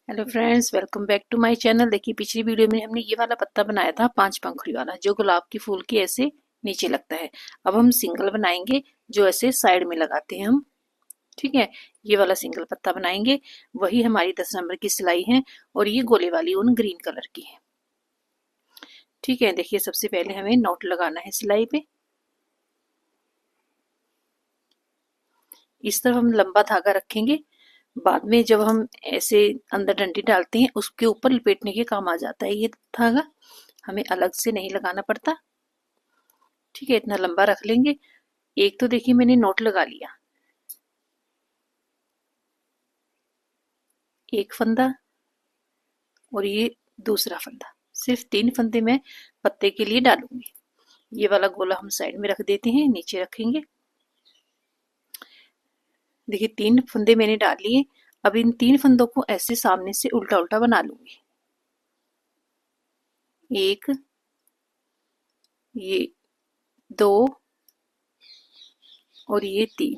Hello friends, welcome back to my channel. देखिए, पिछली video में हमने ये वाला पत्ता बनाया था 5 पंखुड़ी वाला, जो गुलाब की फूल के ऐसे नीचे लगता है। अब हम सिंगल बनाएंगे जो ऐसे साइड में लगाते हैं हम। ठीक है, ये वाला सिंगल पत्ता बनाएंगे। वही हमारी 10 नंबर की सिलाई है और ये गोले वाली ऊन ग्रीन कलर की है। ठीक है, देखिए सबसे पहले हमें नॉट लगाना है सिलाई पे। इस तरफ हम लंबा धागा रखेंगे, बाद में जब हम ऐसे अंदर डंडी डालते हैं उसके ऊपर लपेटने के काम आ जाता है ये धागा, हमें अलग से नहीं लगाना पड़ता। ठीक है, इतना लंबा रख लेंगे। एक तो देखिए मैंने नोट लगा लिया, एक फंदा और ये दूसरा फंदा। सिर्फ 3 फंदे मैं पत्ते के लिए डालूंगी। ये वाला गोला हम साइड में रख देते हैं, नीचे रखेंगे। देखिए 3 फंदे मैंने डाल लिए। अब इन 3 फंदों को ऐसे सामने से उल्टा उल्टा बना लूंगी। एक, ये 2 और ये 3।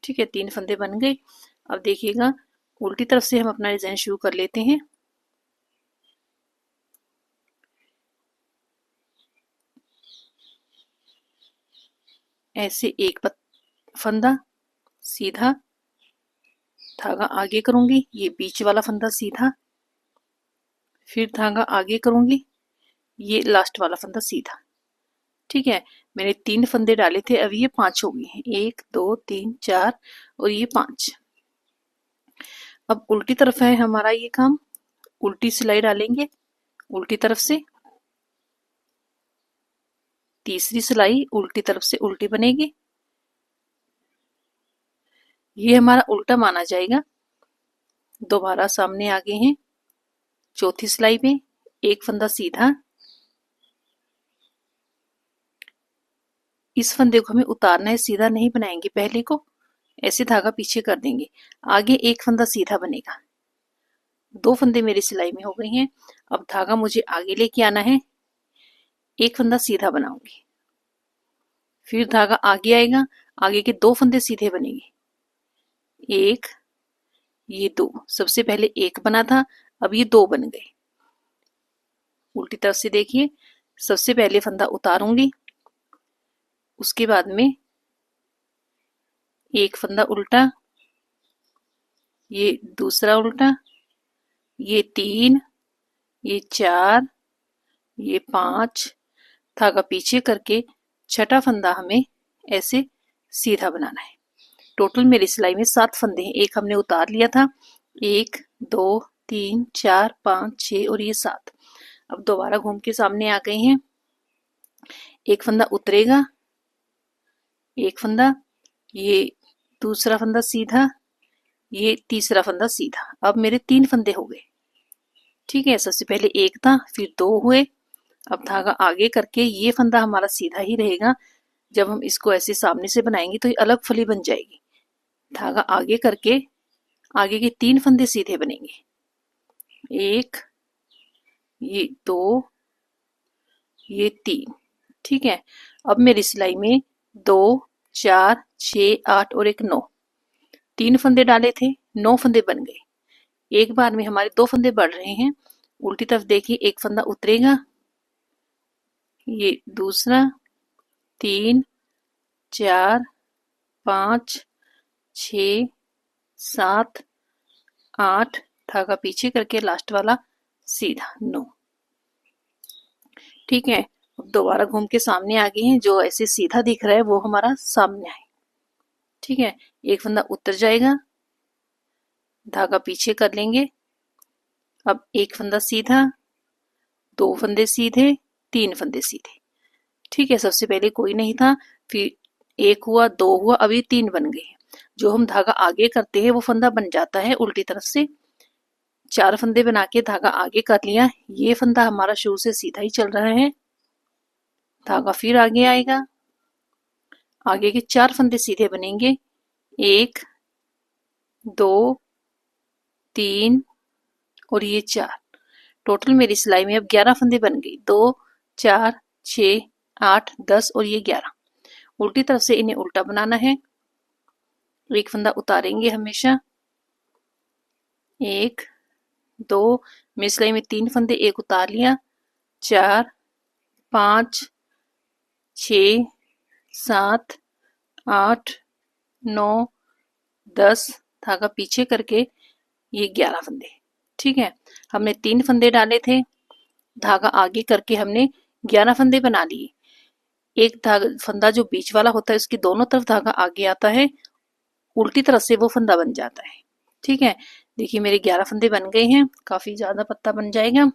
ठीक है, 3 फंदे बन गए। अब देखिएगा उल्टी तरफ से हम अपना डिजाइन शुरू कर लेते हैं। ऐसे एक फंदा सीधा, धागा आगे करूंगी, ये बीच वाला फंदा सीधा, फिर धागा आगे करूंगी, ये लास्ट वाला फंदा सीधा। ठीक है, मैंने 3 फंदे डाले थे, अब ये 5 हो गए हैं। 1 2 3 4 और ये 5। अब उल्टी तरफ है हमारा ये काम। उल्टी सिलाई डालेंगे उल्टी तरफ से, तीसरी सिलाई उल्टी तरफ से उल्टी बनेगी। ये हमारा उल्टा माना जाएगा। दोबारा सामने आ गए हैं। चौथी सिलाई में एक फंदा सीधा, इस फंदे को हमें उतारना है, सीधा नहीं बनाएंगे पहले को, ऐसे धागा पीछे कर देंगे। आगे एक फंदा सीधा बनेगा। 2 फंदे मेरी सिलाई में हो गई हैं। अब धागा मुझे आगे लेके आना है, एक फंदा सीधा बनाऊंगी, फिर धागा आगे आएगा, आगे के 2 फंदे सीधे बनेंगे। एक, ये 2। सबसे पहले एक बना था, अब ये 2 बन गए। उल्टी तरफ से देखिए, सबसे पहले फंदा उतारूंगी, उसके बाद में एक फंदा उल्टा, ये दूसरा उल्टा, ये 3, ये 4, ये 5, धागा पीछे करके छठा फंदा हमें ऐसे सीधा बनाना है। टोटल मेरी सिलाई में 7 फंदे हैं, एक हमने उतार लिया था। 1 2 3 4 5 6 और ये 7। अब दोबारा घूम के सामने आ गए हैं। एक फंदा उतरेगा, एक फंदा, ये दूसरा फंदा सीधा, ये तीसरा फंदा सीधा। अब मेरे 3 फंदे हो गए। ठीक है, सबसे पहले एक था, फिर 2 हुए। अब धागा आगे करके ये फंदा हमारा सीधा ही रहेगा। जब हम इसको ऐसे सामने से बनाएंगे तो ये अलग फली बन जाएगी। धागा आगे करके आगे के 3 फंदे सीधे बनेंगे। एक, ये 2, ये 3। ठीक है, अब मेरी सिलाई में 2 4 6 8 और एक 9। 3 फंदे डाले थे, 9 फंदे बन गए। एक बार में हमारे 2 फंदे बढ़ रहे हैं। उल्टी तरफ देखिए, एक फंदा उतरेगा, ये दूसरा, 3 4 5 6 7 8, धागा पीछे करके लास्ट वाला सीधा 9। ठीक है, अब दोबारा घूम के सामने आ गए हैं। जो ऐसे सीधा दिख रहा है वो हमारा सामने है। ठीक है, एक फंदा उतर जाएगा, धागा पीछे कर लेंगे। अब एक फंदा सीधा, 2 फंदे सीधे, 3 फंदे सीधे। ठीक है, सबसे पहले कोई नहीं था, फिर एक हुआ, 2 हुआ, अभी 3 बन गए। जो हम धागा आगे करते हैं वो फंदा बन जाता है उल्टी तरफ से। 4 फंदे बना के धागा आगे कर लिया। ये फंदा हमारा शुरू से सीधा ही चल रहा है। धागा फिर आगे आएगा, आगे के 4 फंदे सीधे बनेंगे। 1 2 3 और ये 4। टोटल मेरी सिलाई में अब 11 फंदे बन गई। 2 4 6 8 10 और ये 11। उल्टी तरफ से इन्हें उल्टा बनाना है। एक फंदा उतारेंगे हमेशा, एक, दो, मेरी सिलाई में 3 फंदे, एक उतार लिया, 4, 5, 6, 7, 8, 9, 10, धागा पीछे करके ये 11 फंदे। ठीक है, हमने 3 फंदे डाले थे, धागा आगे करके हमने 11 फंदे बना लिए। एक धागा फंदा जो बीच वाला होता है उसकी दोनों तरफ धागा आगे आता है, उल्टी तरफ से वो फंदा बन जाता है। ठीक है, देखिए मेरे 11 फंदे बन गए हैं, काफी ज्यादा पत्ता बन जाएगा।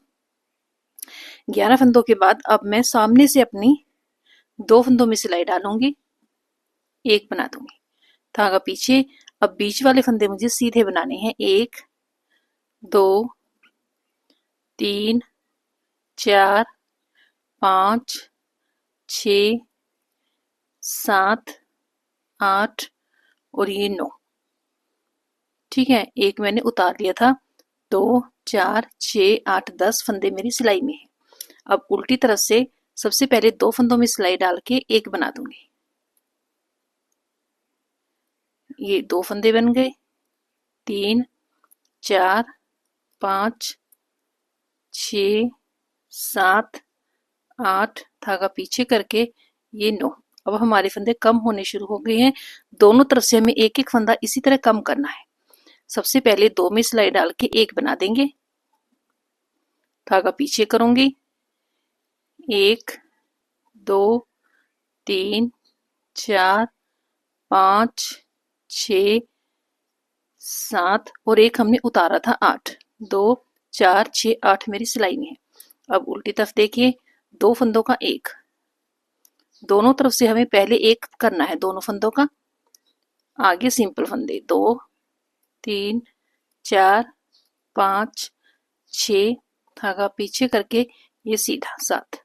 11 फंदों के बाद अब मैं सामने से अपनी 2 फंदों में सिलाई डालूंगी, एक बना दूंगी, धागा पीछे। अब बीच वाले फंदे मुझे सीधे बनाने हैं, 1, 2, 3, 4, 5, 6, 7, 8 और ये 9। ठीक है, एक मैंने उतार लिया था। 2, 4, 6, 8, 10 फंदे मेरी सिलाई में है। अब उल्टी तरफ से सबसे पहले 2 फंदों में सिलाई डाल के एक बना दूंगी। ये 2 फंदे बन गए, 3, 4, 5, 6, 7, 8, धागा पीछे करके ये 9। अब हमारे फंदे कम होने शुरू हो गए हैं, दोनों तरफ से हमें एक एक फंदा इसी तरह कम करना है। सबसे पहले 2 में सिलाई डाल के एक बना देंगे, धागा पीछे करूंगी, 1, 2, 3, 4, 5, 6, 7 और एक हमने उतारा था 8। 2, 4, 6, 8 मेरी सिलाई में है। अब उल्टी तरफ देखिए, 2 फंदों का एक, दोनों तरफ से हमें पहले एक करना है, दोनों फंदों का। आगे सिंपल फंदे 2, 3, 4, 5, 6, धागा पीछे करके ये सीधा 7।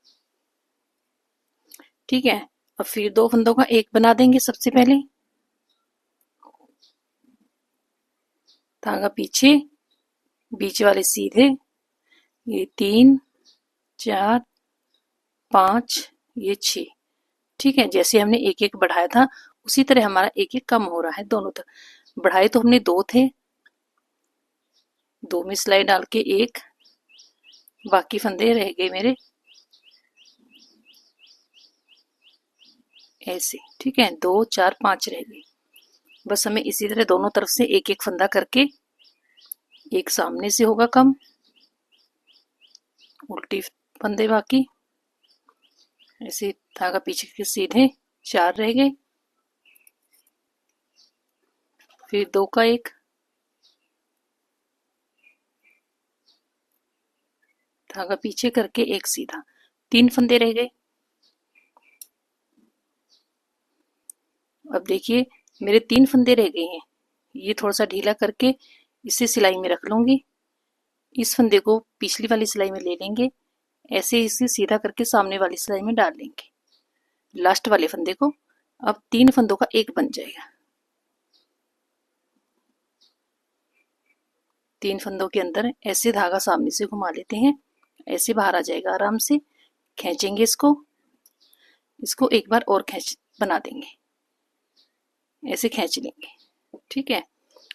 ठीक है, अब फिर 2 फंदों का एक बना देंगे। सबसे पहले धागा पीछे, बीच वाले सीधे, ये 3, 4, 5, ये 6। ठीक है, जैसे हमने एक एक बढ़ाया था उसी तरह हमारा एक एक कम हो रहा है दोनों तरफ। बढ़ाए तो हमने 2 थे, 2 में सिलाई डाल के एक, बाकी फंदे रह गए मेरे ऐसे। ठीक है, 2, 4, 5 रह गए। बस हमें इसी तरह दोनों तरफ से एक एक फंदा करके, एक सामने से होगा कम, उल्टी फंदे बाकी ऐसे, धागा पीछे के सीधे 4 रह गए, फिर 2 का एक, धागा पीछे करके एक सीधा, 3 फंदे रह गए। अब देखिए मेरे 3 फंदे रह गए हैं, ये थोड़ा सा ढीला करके इसे सिलाई में रख लूंगी। इस फंदे को पिछली वाली सिलाई में ले लेंगे, ऐसे इसे सीधा करके सामने वाली सिलाई में डाल लेंगे लास्ट वाले फंदे को। अब 3 फंदों का एक बन जाएगा। 3 फंदों के अंदर ऐसे धागा सामने से घुमा लेते हैं, ऐसे बाहर आ जाएगा आराम से। खींचेंगे इसको, इसको एक बार और खींच बना देंगे, ऐसे खींच लेंगे। ठीक है,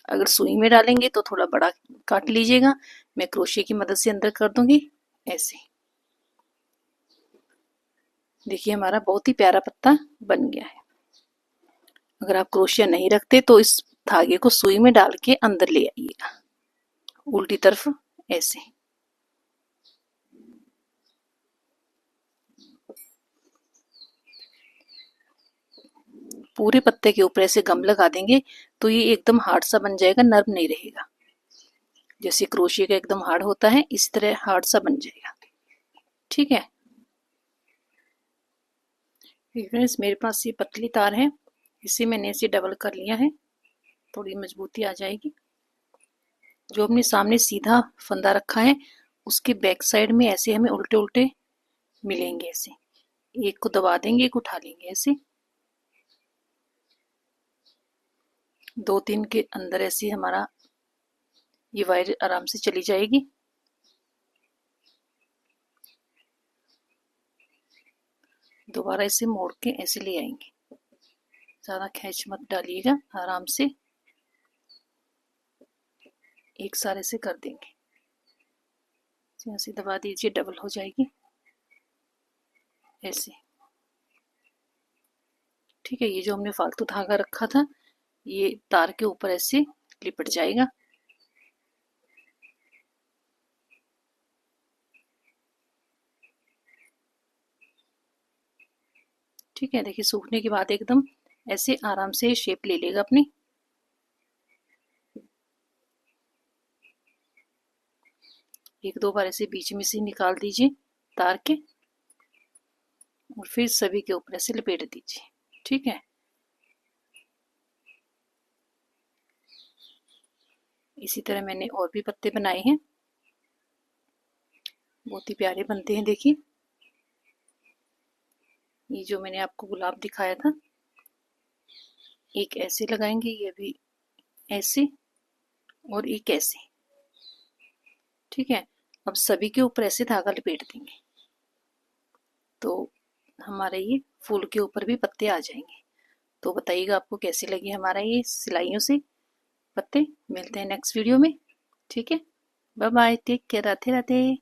अगर सुई में डालेंगे तो थोड़ा बड़ा काट लीजिएगा, मैं क्रोशिया की मदद से अंदर कर दूंगी ऐसे। देखिए हमारा बहुत ही प्यारा पत्ता बन गया है। अगर आप क्रोशिया नहीं रखते तो इस धागे को सुई में डाल के अंदर ले आइएगा, उल्टी तरफ ऐसे। पूरे पत्ते के ऊपर ऐसे गम लगा देंगे तो ये एकदम हार्ड सा बन जाएगा, नर्म नहीं रहेगा। जैसे क्रोशिया का एकदम हार्ड होता है इस तरह हार्ड सा बन जाएगा। ठीक है फ्रेंड्स, मेरे पास ये पतली तार है, इसे मैंने ऐसे डबल कर लिया है, थोड़ी मजबूती आ जाएगी। जो हमने सामने सीधा फंदा रखा है उसके बैक साइड में ऐसे हमें उल्टे उल्टे मिलेंगे, ऐसे एक को दबा देंगे, एक उठा लेंगे ऐसे। 2-3 के अंदर ऐसे हमारा ये वायर आराम से चली जाएगी। दोबारा इसे मोड़ के ऐसे ले आएंगे, ज्यादा खींच मत डालिएगा, आराम से। एक सारे से कर देंगे। यहाँ से दबा दीजिए, डबल हो जाएगी ऐसे। ठीक है, ये जो हमने फालतू धागा रखा था ये तार के ऊपर ऐसे लिपट जाएगा। ठीक है, देखिए सूखने के बाद एकदम ऐसे आराम से शेप ले लेगा अपनी। एक दो बार ऐसे बीच में से निकाल दीजिए तार के और फिर सभी के ऊपर ऐसे लपेट दीजिए। ठीक है, इसी तरह मैंने और भी पत्ते बनाए हैं, बहुत ही प्यारे बनते हैं। देखिए ये जो मैंने आपको गुलाब दिखाया था, एक ऐसे लगाएंगे, ये भी ऐसे और एक ऐसे। ठीक है, अब सभी के ऊपर ऐसे धागा लपेट देंगे तो हमारे ये फूल के ऊपर भी पत्ते आ जाएंगे। तो बताइएगा आपको कैसे लगे हमारा ये सिलाइयों से पत्ते। मिलते हैं नेक्स्ट वीडियो में। ठीक है, bye bye, take care, Radhe Radhe.